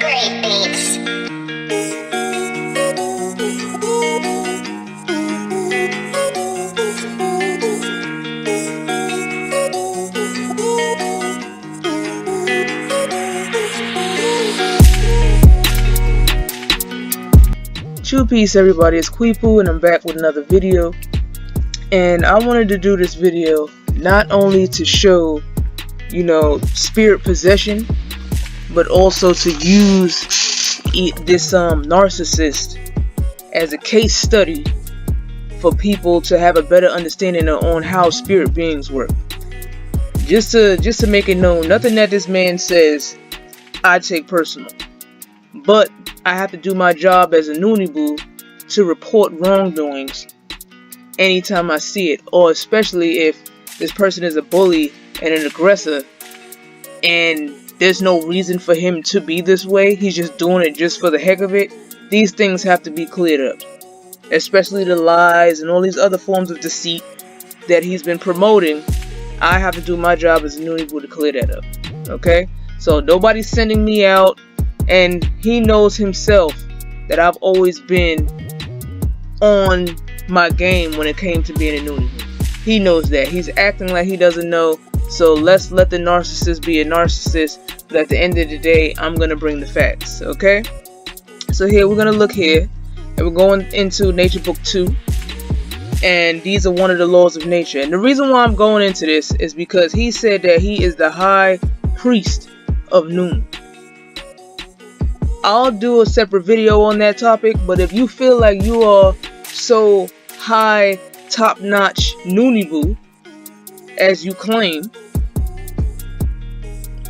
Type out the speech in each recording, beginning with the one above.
Great beats. True peace, everybody. It's Kweepu, and I'm back with another video. And I wanted to do this video not only to show, spirit possession, but also to use this narcissist as a case study for people to have a better understanding on how spirit beings work. Just to make it known, nothing that this man says I take personal, but I have to do my job as a Nooney to report wrongdoings anytime I see it, or especially if this person is a bully and an aggressor and there's no reason for him to be this way. He's just doing it just for the heck of it. These things have to be cleared up, especially the lies and all these other forms of deceit that he's been promoting. I have to do my job as a Nooney to clear that up. Okay? So nobody's sending me out. And he knows himself that I've always been on my game when it came to being a Nooney. He knows that. He's acting like he doesn't know. So let's let the narcissist be a narcissist. But at the end of the day, I'm going to bring the facts. Okay? So here, we're going to look here. And we're going into Nature Book 2. And these are one of the laws of nature. And the reason why I'm going into this is because he said that he is the high priest of Noon. I'll do a separate video on that topic, but if you feel like you are so high, top-notch Nooney as you claim,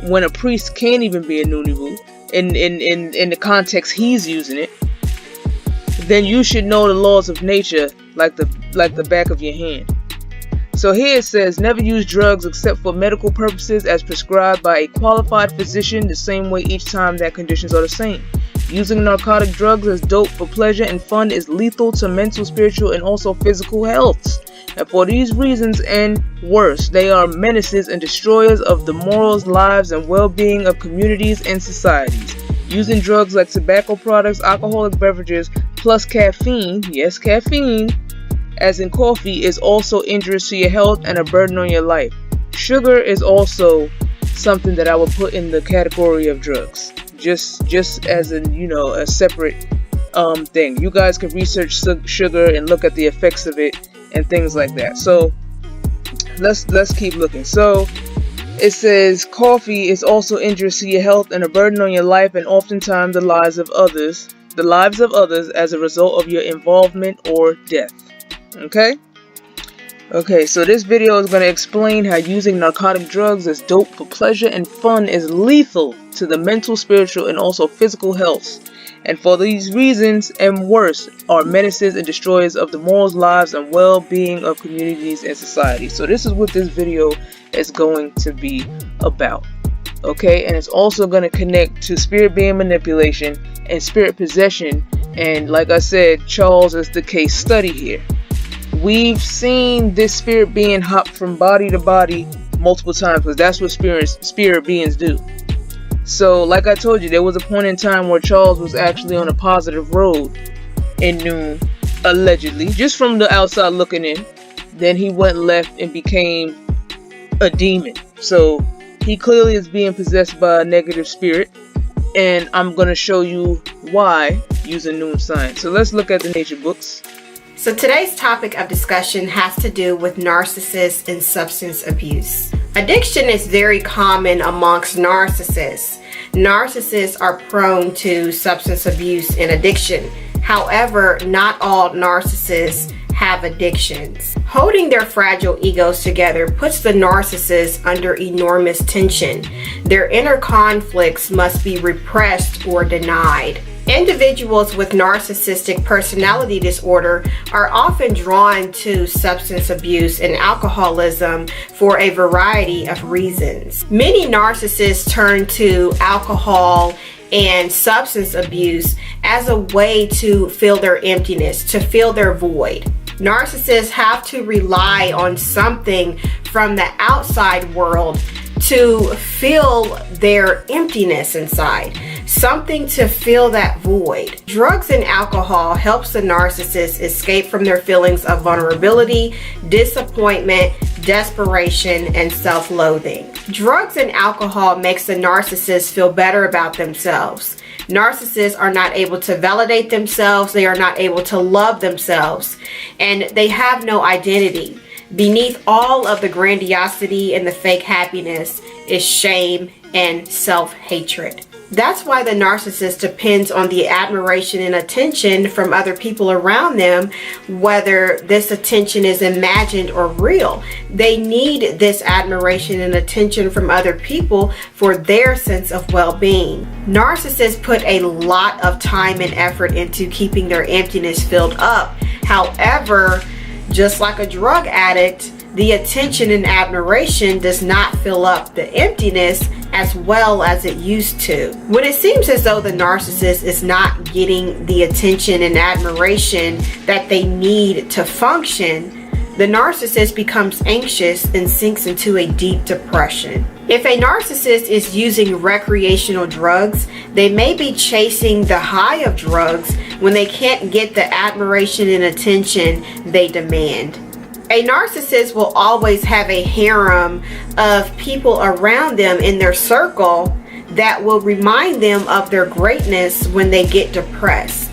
when a priest can't even be a Nooney in the context he's using it, then you should know the laws of nature like the back of your hand. So here it says, never use drugs except for medical purposes as prescribed by a qualified physician, the same way each time that conditions are the same. Using narcotic drugs as dope for pleasure and fun is lethal to mental, spiritual, and also physical health. And for these reasons and worse, they are menaces and destroyers of the morals, lives, and well-being of communities and societies. Using drugs like tobacco products, alcoholic beverages, plus caffeine, yes, caffeine, as in coffee, is also injurious to your health and a burden on your life. Sugar is also something that I would put in the category of drugs, just as a separate thing. You guys can research sugar and look at the effects of it and things like that. So let's keep looking. So it says coffee is also injurious to your health and a burden on your life, and oftentimes the lives of others as a result of your involvement or death. Okay, so this video is going to explain how using narcotic drugs as dope for pleasure and fun is lethal to the mental, spiritual, and also physical health. And for these reasons and worse, are menaces and destroyers of the morals, lives, and well-being of communities and society. So this is what this video is going to be about. Okay, and it's also going to connect to spirit being manipulation and spirit possession. And like I said, Charles is the case study here. We've seen this spirit being hop from body to body multiple times, because that's what spirit beings do. So like I told you, there was a point in time where Charles was actually on a positive road in Noon, allegedly, just from the outside looking in. Then he went left and became a demon. So he clearly is being possessed by a negative spirit, and I'm going to show you why using Noon science. So let's look at the nature books. So today's topic of discussion has to do with narcissists and substance abuse. Addiction is very common amongst narcissists. Narcissists are prone to substance abuse and addiction. However, not all narcissists have addictions. Holding their fragile egos together puts the narcissist under enormous tension. Their inner conflicts must be repressed or denied. Individuals with narcissistic personality disorder are often drawn to substance abuse and alcoholism for a variety of reasons. Many narcissists turn to alcohol and substance abuse as a way to fill their emptiness, to fill their void. Narcissists have to rely on something from the outside world to fill their emptiness inside. something to fill that void. Drugs and alcohol helps the narcissist escape from their feelings of vulnerability, disappointment, desperation, and self-loathing. Drugs and alcohol makes the narcissist feel better about themselves. Narcissists are not able to validate themselves, they are not able to love themselves, and they have no identity. Beneath all of the grandiosity and the fake happiness is shame and self-hatred. That's why the narcissist depends on the admiration and attention from other people around them, whether this attention is imagined or real. They need this admiration and attention from other people for their sense of well-being. Narcissists put a lot of time and effort into keeping their emptiness filled up. However, just like a drug addict, the attention and admiration does not fill up the emptiness as well as it used to. When it seems as though the narcissist is not getting the attention and admiration that they need to function, the narcissist becomes anxious and sinks into a deep depression. If a narcissist is using recreational drugs, they may be chasing the high of drugs when they can't get the admiration and attention they demand. A narcissist will always have a harem of people around them in their circle that will remind them of their greatness when they get depressed.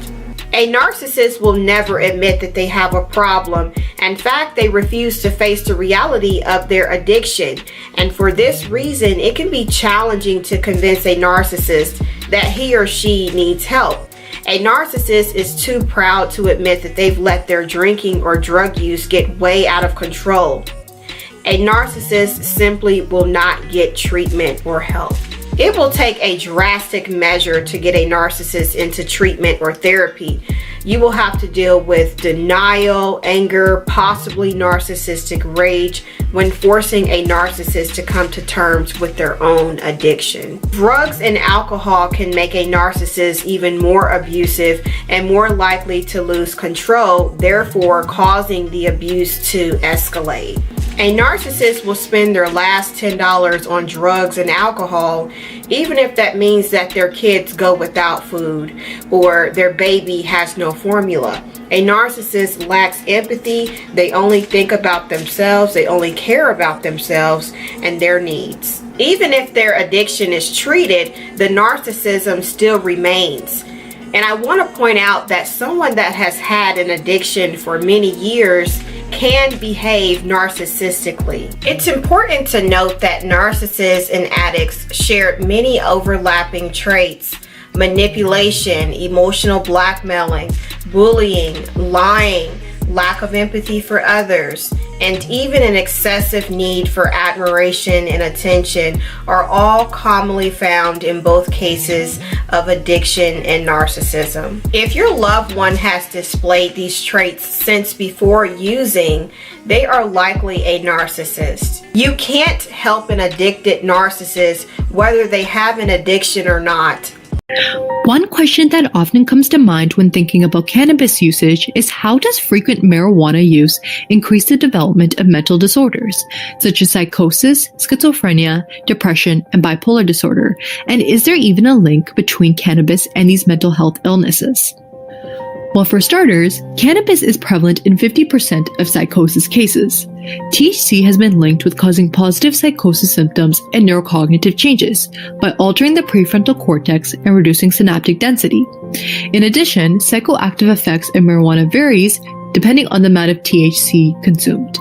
A narcissist will never admit that they have a problem. In fact, they refuse to face the reality of their addiction. And for this reason, it can be challenging to convince a narcissist that he or she needs help. A narcissist is too proud to admit that they've let their drinking or drug use get way out of control. A narcissist simply will not get treatment or help. It will take a drastic measure to get a narcissist into treatment or therapy. You will have to deal with denial, anger, possibly narcissistic rage when forcing a narcissist to come to terms with their own addiction. Drugs and alcohol can make a narcissist even more abusive and more likely to lose control, therefore causing the abuse to escalate. A narcissist will spend their last $10 on drugs and alcohol, even if that means that their kids go without food or their baby has no formula. A narcissist lacks empathy. They only think about themselves. They only care about themselves and their needs. Even if their addiction is treated, the narcissism still remains. And I want to point out that someone that has had an addiction for many years can behave narcissistically. It's important to note that narcissists and addicts share many overlapping traits: manipulation, emotional blackmailing, bullying, lying, lack of empathy for others, and even an excessive need for admiration and attention are all commonly found in both cases of addiction and narcissism. If your loved one has displayed these traits since before using, they are likely a narcissist. You can't help an addicted narcissist whether they have an addiction or not. One question that often comes to mind when thinking about cannabis usage is, how does frequent marijuana use increase the development of mental disorders, such as psychosis, schizophrenia, depression, and bipolar disorder? And is there even a link between cannabis and these mental health illnesses? Well, for starters, cannabis is prevalent in 50% of psychosis cases. THC has been linked with causing positive psychosis symptoms and neurocognitive changes by altering the prefrontal cortex and reducing synaptic density. In addition, psychoactive effects of marijuana varies depending on the amount of THC consumed.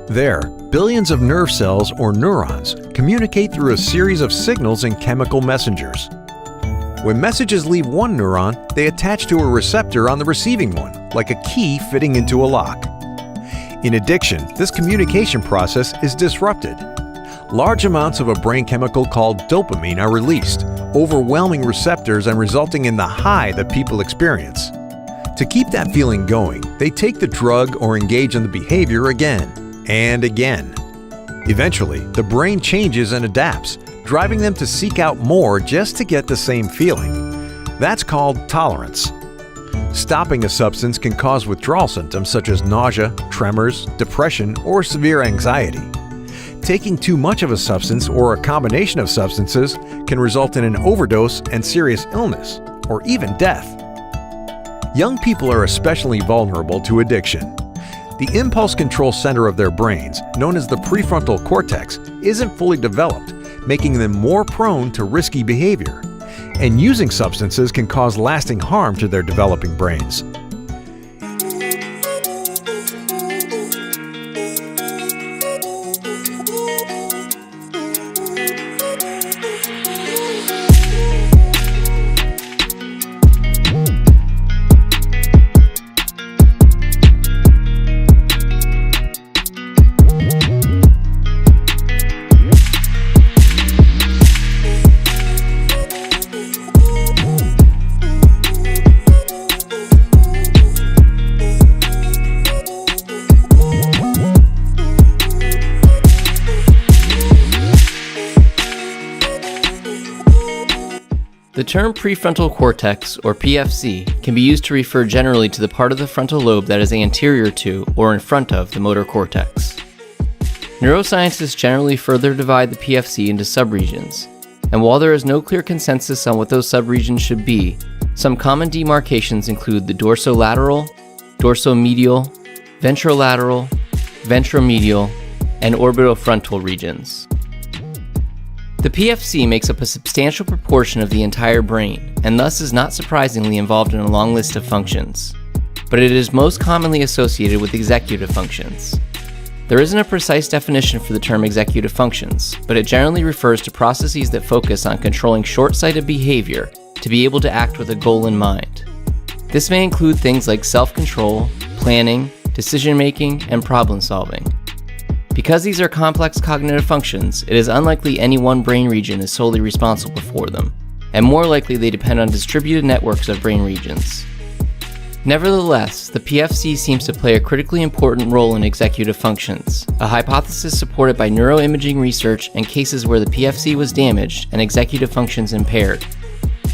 There, billions of nerve cells, or neurons, communicate through a series of signals and chemical messengers. When messages leave one neuron, they attach to a receptor on the receiving one, like a key fitting into a lock. In addiction, this communication process is disrupted. Large amounts of a brain chemical called dopamine are released, overwhelming receptors and resulting in the high that people experience. To keep that feeling going, they take the drug or engage in the behavior again and again. Eventually, the brain changes and adapts, driving them to seek out more just to get the same feeling. That's called tolerance. Stopping a substance can cause withdrawal symptoms such as nausea, tremors, depression, or severe anxiety. taking too much of a substance or a combination of substances can result in an overdose and serious illness, or even death. Young people are especially vulnerable to addiction. The impulse control center of their brains, known as the prefrontal cortex, isn't fully developed, making them more prone to risky behavior. And using substances can cause lasting harm to their developing brains. The term prefrontal cortex, or PFC, can be used to refer generally to the part of the frontal lobe that is anterior to or in front of the motor cortex. Neuroscientists generally further divide the PFC into subregions, and while there is no clear consensus on what those subregions should be, some common demarcations include the dorsolateral, dorsomedial, ventrolateral, ventromedial, and orbitofrontal regions. The PFC makes up a substantial proportion of the entire brain, and thus is not surprisingly involved in a long list of functions. But it is most commonly associated with executive functions. There isn't a precise definition for the term executive functions, but it generally refers to processes that focus on controlling short-sighted behavior to be able to act with a goal in mind. This may include things like self-control, planning, decision-making, and problem-solving. Because these are complex cognitive functions, it is unlikely any one brain region is solely responsible for them, and more likely they depend on distributed networks of brain regions. Nevertheless, the PFC seems to play a critically important role in executive functions, a hypothesis supported by neuroimaging research and cases where the PFC was damaged and executive functions impaired.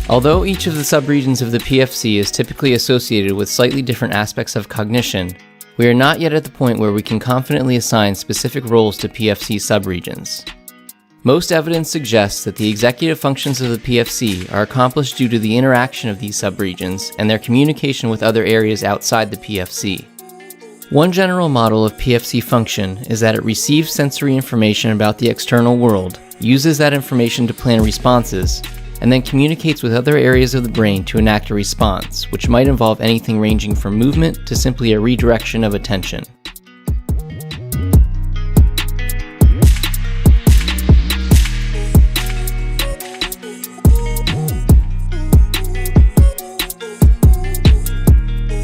Although each of the subregions of the PFC is typically associated with slightly different aspects of cognition, we are not yet at the point where we can confidently assign specific roles to PFC subregions. Most evidence suggests that the executive functions of the PFC are accomplished due to the interaction of these subregions and their communication with other areas outside the PFC. One general model of PFC function is that it receives sensory information about the external world, uses that information to plan responses, and then communicates with other areas of the brain to enact a response, which might involve anything ranging from movement to simply a redirection of attention.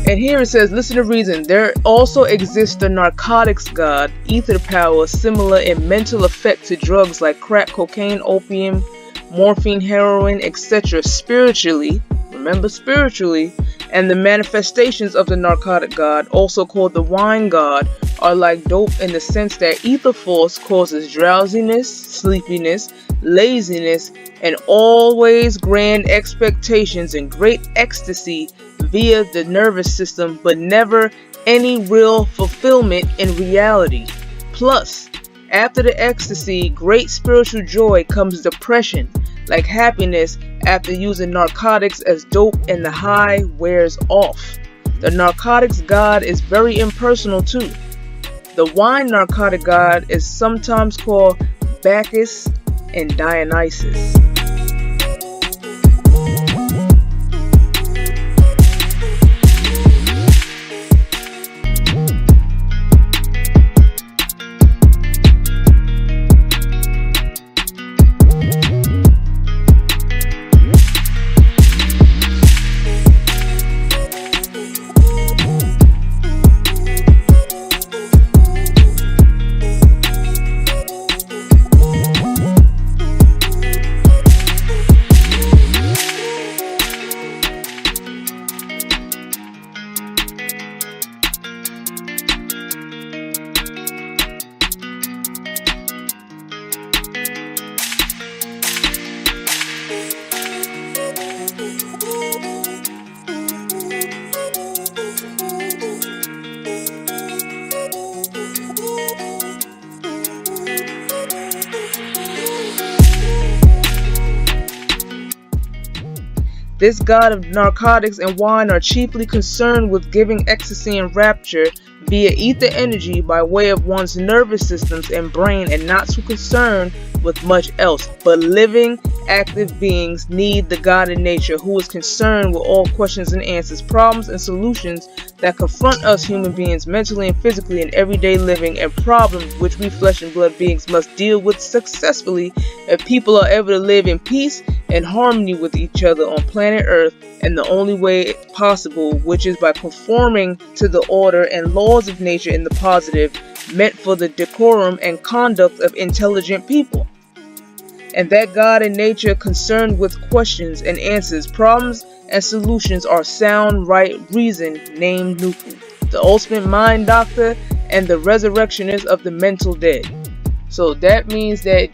And here it says, listen to reason. There also exists the narcotics god, ether power, similar in mental effect to drugs like crack, cocaine, opium, morphine, heroin, etc. spiritually, remember spiritually, and the manifestations of the narcotic god, also called the wine god, are like dope in the sense that ether force causes drowsiness, sleepiness, laziness, and always grand expectations and great ecstasy via the nervous system, but never any real fulfillment in reality. Plus, after the ecstasy, great spiritual joy comes depression, like happiness after using narcotics as dope and the high wears off. The narcotics god is very impersonal too. The wine narcotic god is sometimes called Bacchus and Dionysus. This god of narcotics and wine are chiefly concerned with giving ecstasy and rapture via ether energy by way of one's nervous systems and brain, and not so concerned with much else. But living, active beings need the God in nature who is concerned with all questions and answers, problems and solutions that confront us human beings mentally and physically in everyday living, and problems which we flesh and blood beings must deal with successfully if people are ever to live in peace and harmony with each other on planet Earth, and the only way possible, which is by conforming to the order and laws of nature in the positive, meant for the decorum and conduct of intelligent people. And that God in nature concerned with questions and answers, problems and solutions are sound, right reason, named Nupu, the ultimate mind doctor and the resurrectionist of the mental dead. So that means that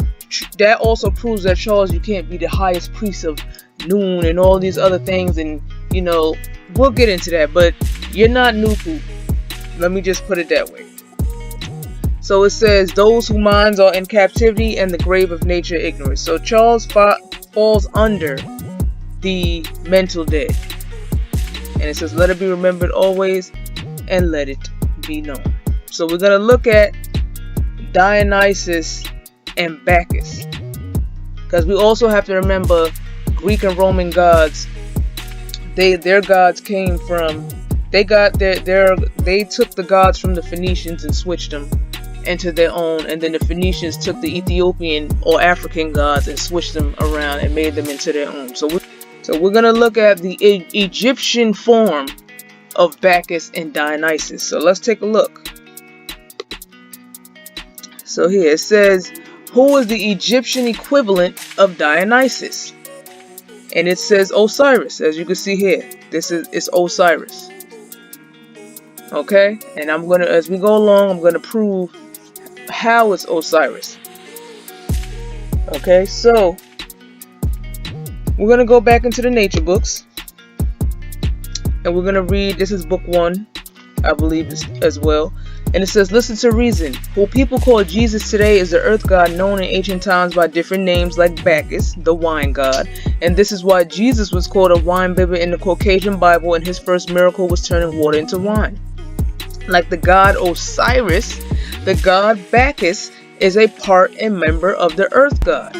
also proves that, Charles, you can't be the highest priest of Noon and all these other things, and we'll get into that, but you're not Nupu. Let me just put it that way. So it says, those whose minds are in captivity and the grave of nature ignorance. So Charles falls under the mental dead. And it says, let it be remembered always and let it be known. So we're going to look at Dionysus and Bacchus, because we also have to remember Greek and Roman gods. Their gods came from, they took the gods from the Phoenicians and switched them into their own, and then the Phoenicians took the Ethiopian or African gods and switched them around and made them into their own. So we're gonna look at the Egyptian form of Bacchus and Dionysus. So let's take a look. So here it says, who is the Egyptian equivalent of Dionysus? And it says Osiris, as you can see here. It's Osiris. Okay, and as we go along, I'm gonna prove how it's Osiris. Okay, so we're gonna go back into the nature books, and we're gonna read. This is book 1, I believe, as well. And it says, listen to reason. Who people call Jesus today is the earth god known in ancient times by different names like Bacchus, the wine god. And this is why Jesus was called a wine bibber in the Caucasian Bible, and his first miracle was turning water into wine. Like the god Osiris, the god Bacchus is a part and member of the earth god.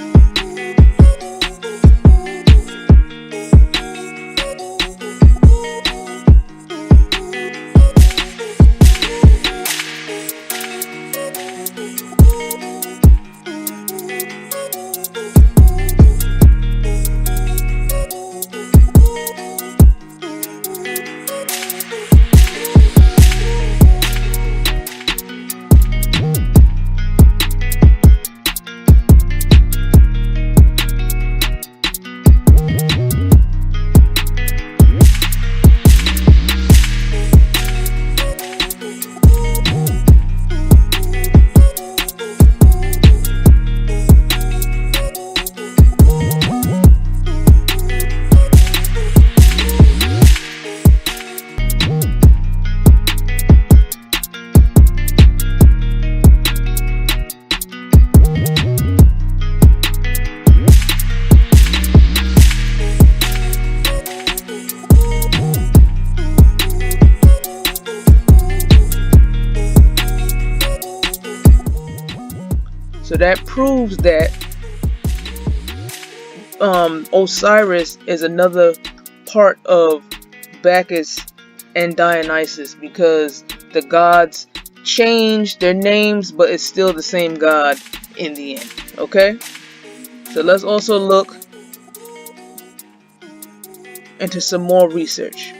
So that proves that Osiris is another part of Bacchus and Dionysus, because the gods change their names, but it's still the same god in the end. Okay? So let's also look into some more research.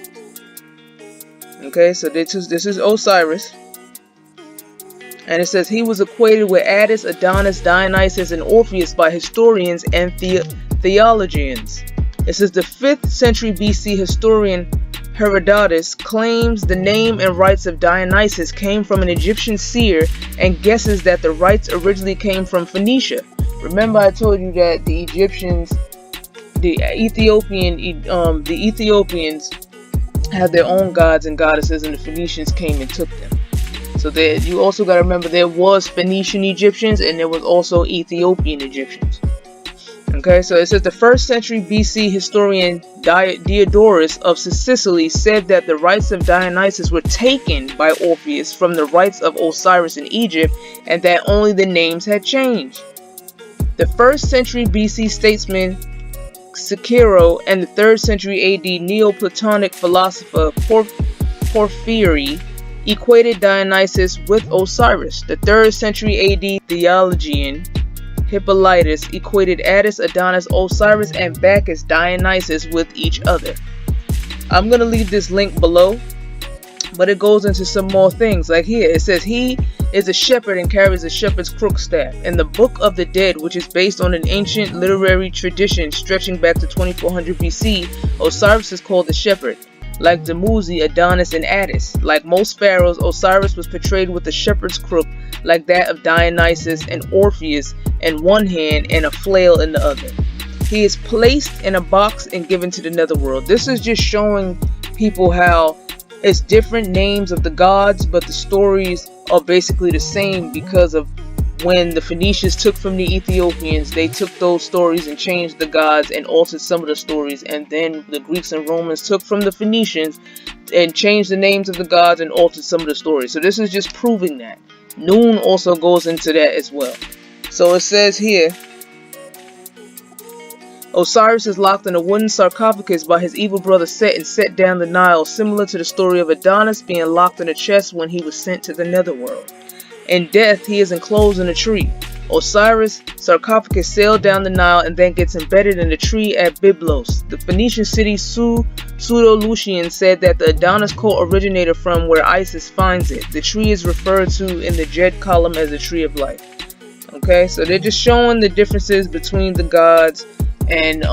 Okay, so this is Osiris. And it says he was equated with Attis, Adonis, Dionysus, and Orpheus by historians and theologians. It says the 5th century BC historian Herodotus claims the name and rites of Dionysus came from an Egyptian seer, and guesses that the rites originally came from Phoenicia. Remember, I told you that the Egyptians, the Ethiopians had their own gods and goddesses, and the Phoenicians came and took them. So you also got to remember there was Phoenician Egyptians and there was also Ethiopian Egyptians. Okay, so it says the 1st century BC historian Diodorus of Sicily said that the rites of Dionysus were taken by Orpheus from the rites of Osiris in Egypt, and that only the names had changed. The 1st century BC statesman Cicero and the 3rd century AD Neoplatonic philosopher Porphyry equated Dionysus with Osiris. The 3rd century AD theologian Hippolytus equated Attis, Adonis, Osiris, and Bacchus, Dionysus with each other. I'm going to leave this link below, but it goes into some more things. Like here, it says he is a shepherd and carries a shepherd's crook staff. In the Book of the Dead, which is based on an ancient literary tradition stretching back to 2400 BC, Osiris is called the shepherd. Like Dumuzi, Adonis, and Attis. Like most pharaohs, Osiris was portrayed with a shepherd's crook like that of Dionysus and Orpheus in one hand and a flail in the other. He is placed in a box and given to the netherworld. This is just showing people how it's different names of the gods, but the stories are basically the same, because of when the Phoenicians took from the Ethiopians, they took those stories and changed the gods and altered some of the stories, and then the Greeks and Romans took from the Phoenicians and changed the names of the gods and altered some of the stories. So this is just proving that. Noon also goes into that as well. So it says here, Osiris is locked in a wooden sarcophagus by his evil brother Set and set down the Nile, similar to the story of Adonis being locked in a chest when he was sent to the netherworld. In death, he is enclosed in a tree. Osiris' sarcophagus sailed down the Nile and then gets embedded in a tree at Byblos. The Phoenician city Pseudo-Lucian said that the Adonis cult originated from where Isis finds it. The tree is referred to in the Jed column as the tree of life. Okay, so they're just showing the differences between the gods and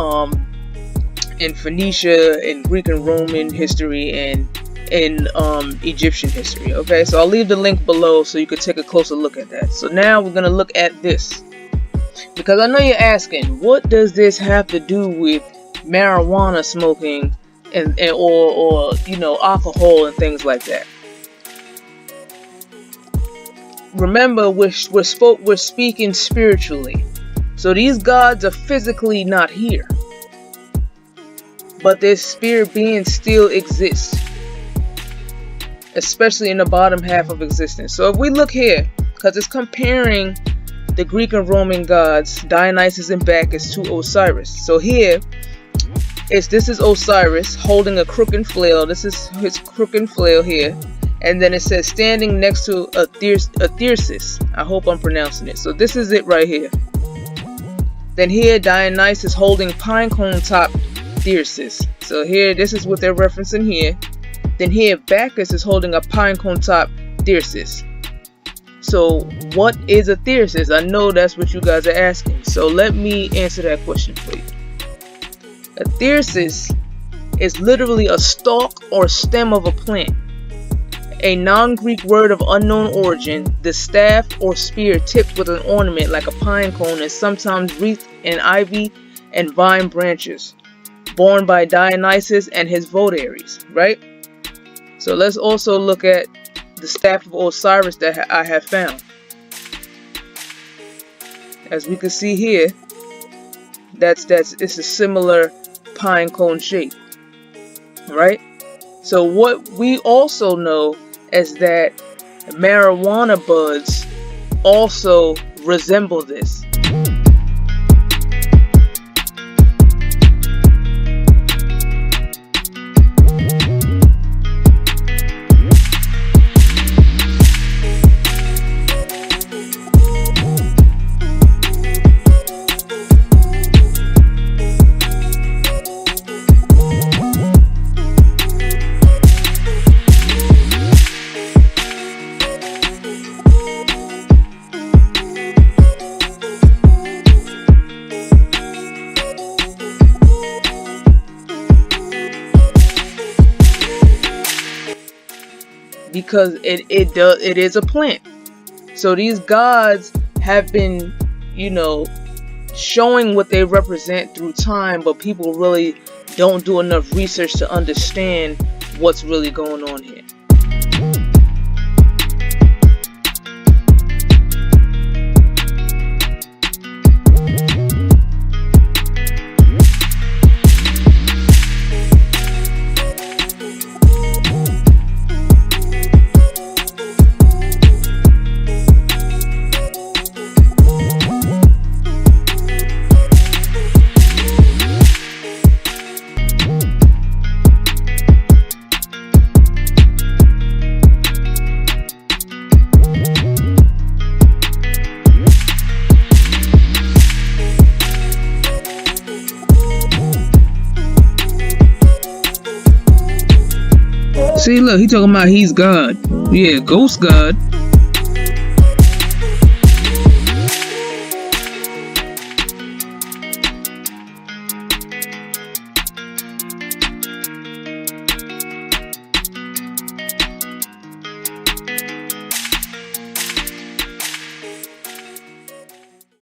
in Phoenicia, in Greek and Roman history, and in Egyptian history. Okay, so I'll leave the link below so you can take a closer look at that. So now we're going to look at this, because I know you're asking, what does this have to do with marijuana smoking and or you know, alcohol and things like that? Remember, we're speaking spiritually. So these gods are physically not here, but their spirit beings still exist, especially in the bottom half of existence. So if we look here, because it's comparing the Greek and Roman gods, Dionysus and Bacchus, to Osiris. So here, this is Osiris holding a crook and flail. This is his crook and flail here. And then it says standing next to a Thyrsis. I hope I'm pronouncing it. So this is it right here. Then here, Dionysus holding pine cone top Thyrsis. So here, this is what they're referencing here. Then here, Bacchus is holding a pine cone top Thyrsis. So what is a Thyrsis? I know that's what you guys are asking. So let me answer that question for you. A Thyrsis is literally a stalk or stem of a plant. A non-Greek word of unknown origin, the staff or spear tipped with an ornament like a pine cone is sometimes wreathed in ivy and vine branches, borne by Dionysus and his votaries, right? So let's also look at the staff of Osiris that I have found. As we can see here, it's a similar pine cone shape, right? So what we also know is that marijuana buds also resemble this. Because it is a plant. So these gods have been, you know, showing what they represent through time, but people really don't do enough research to understand what's really going on here. See, look, he talking about he's God. Yeah, ghost God.